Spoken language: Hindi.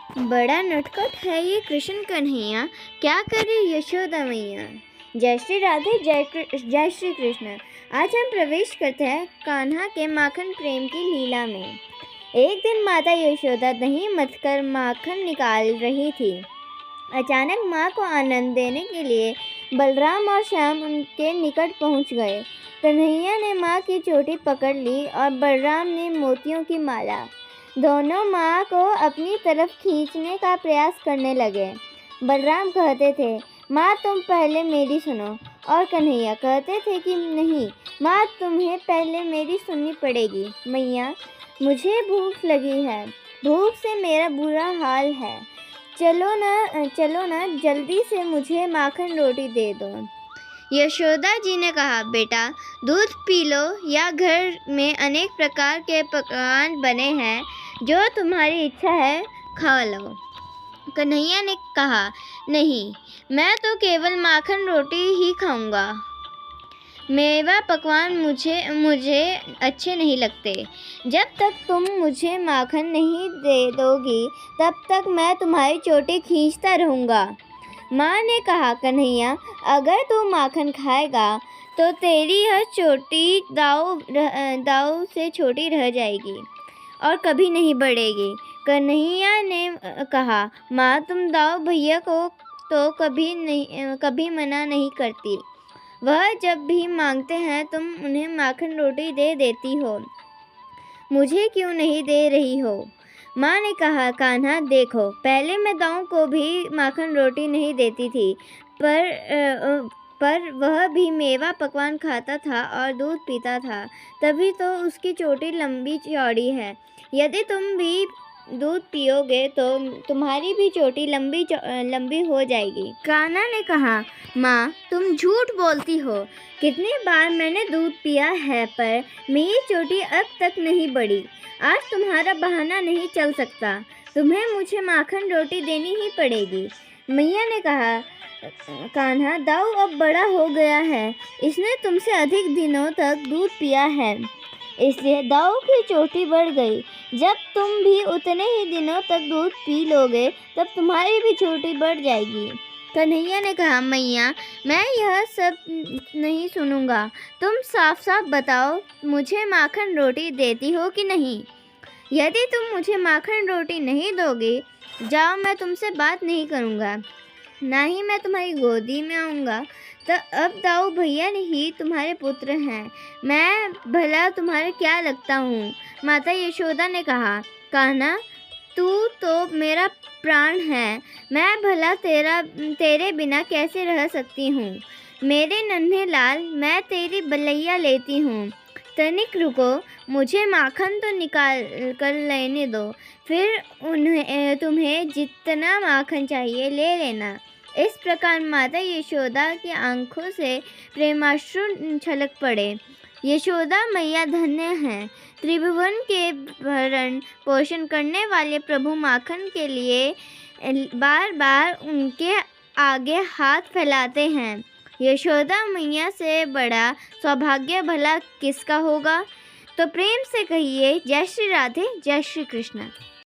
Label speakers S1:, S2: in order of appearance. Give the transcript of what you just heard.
S1: बड़ा नटखट है ये कृष्ण कन्हैया, क्या करे यशोदा मैया। जय श्री राधे, जय श्री कृष्ण। आज हम प्रवेश करते हैं कान्हा के माखन प्रेम की लीला में। एक दिन माता यशोदा दही मथकर माखन निकाल रही थी। अचानक माँ को आनंद देने के लिए बलराम और श्याम उनके निकट पहुँच गए। कन्हैया ने माँ की चोटी पकड़ ली और बलराम ने मोतियों की माला। दोनों माँ को अपनी तरफ खींचने का प्रयास करने लगे। बलराम कहते थे, माँ तुम पहले मेरी सुनो, और कन्हैया कहते थे कि नहीं माँ, तुम्हें पहले मेरी सुननी पड़ेगी। मैया, मुझे भूख लगी है, भूख से मेरा बुरा हाल है। चलो ना, जल्दी से मुझे माखन रोटी दे दो। यशोदा जी ने कहा, बेटा दूध पी लो, या घर में अनेक प्रकार के पकवान बने हैं, जो तुम्हारी इच्छा है खा लो। कन्हैया ने कहा, नहीं, मैं तो केवल माखन रोटी ही खाऊंगा। मेवा पकवान मुझे अच्छे नहीं लगते। जब तक तुम मुझे माखन नहीं दे दोगी, तब तक मैं तुम्हारी चोटी खींचता रहूँगा। माँ ने कहा, कन्हैया अगर तू माखन खाएगा तो तेरी यह चोटी दाऊ से छोटी रह जाएगी और कभी नहीं बढ़ेगी। कन्हैया ने कहा, माँ तुम दाऊ भैया को तो कभी मना नहीं करती। वह जब भी मांगते हैं तुम उन्हें माखन रोटी दे देती हो, मुझे क्यों नहीं दे रही हो। माँ ने कहा, कान्हा देखो, पहले मैं दाऊ को भी माखन रोटी नहीं देती थी, पर वह भी मेवा पकवान खाता था और दूध पीता था, तभी तो उसकी चोटी लंबी चौड़ी है। यदि तुम भी दूध पियोगे तो तुम्हारी भी चोटी लंबी हो जाएगी। कान्हा ने कहा, माँ तुम झूठ बोलती हो। कितनी बार मैंने दूध पिया है, पर मेरी चोटी अब तक नहीं बढ़ी। आज तुम्हारा बहाना नहीं चल सकता, तुम्हें मुझे माखन रोटी देनी ही पड़ेगी। मैया ने कहा, कान्हा दाऊ अब बड़ा हो गया है, इसने तुमसे अधिक दिनों तक दूध पिया है, इसलिए दाऊ की चोटी बढ़ गई। जब तुम भी उतने ही दिनों तक दूध पी लोगे, तब तुम्हारी भी चोटी बढ़ जाएगी। कन्हैया ने कहा, मैया मैं यह सब नहीं सुनूंगा, तुम साफ साफ बताओ, मुझे माखन रोटी देती हो कि नहीं। यदि तुम मुझे माखन रोटी नहीं दोगे, जाओ, मैं तुमसे बात नहीं करूँगा, ना ही मैं तुम्हारी गोदी में आऊँगा। तो अब दाऊ भैया ही तुम्हारे पुत्र हैं, मैं भला तुम्हारे क्या लगता हूँ। माता यशोदा ने कहा, कान्हा तू तो मेरा प्राण है, मैं भला तेरे बिना कैसे रह सकती हूँ। मेरे नन्हे लाल, मैं तेरी बलैया लेती हूँ। तनिक रुको, मुझे माखन तो निकाल कर लेने दो, फिर तुम्हें जितना माखन चाहिए ले लेना। इस प्रकार माता यशोदा की आंखों से प्रेमाश्रु छलक पड़े। यशोदा मैया धन्य हैं, त्रिभुवन के भरण पोषण करने वाले प्रभु माखन के लिए बार बार उनके आगे हाथ फैलाते हैं। यशोदा मैया से बड़ा सौभाग्य भला किसका होगा। तो प्रेम से कहिए, जय श्री राधे, जय श्री कृष्ण।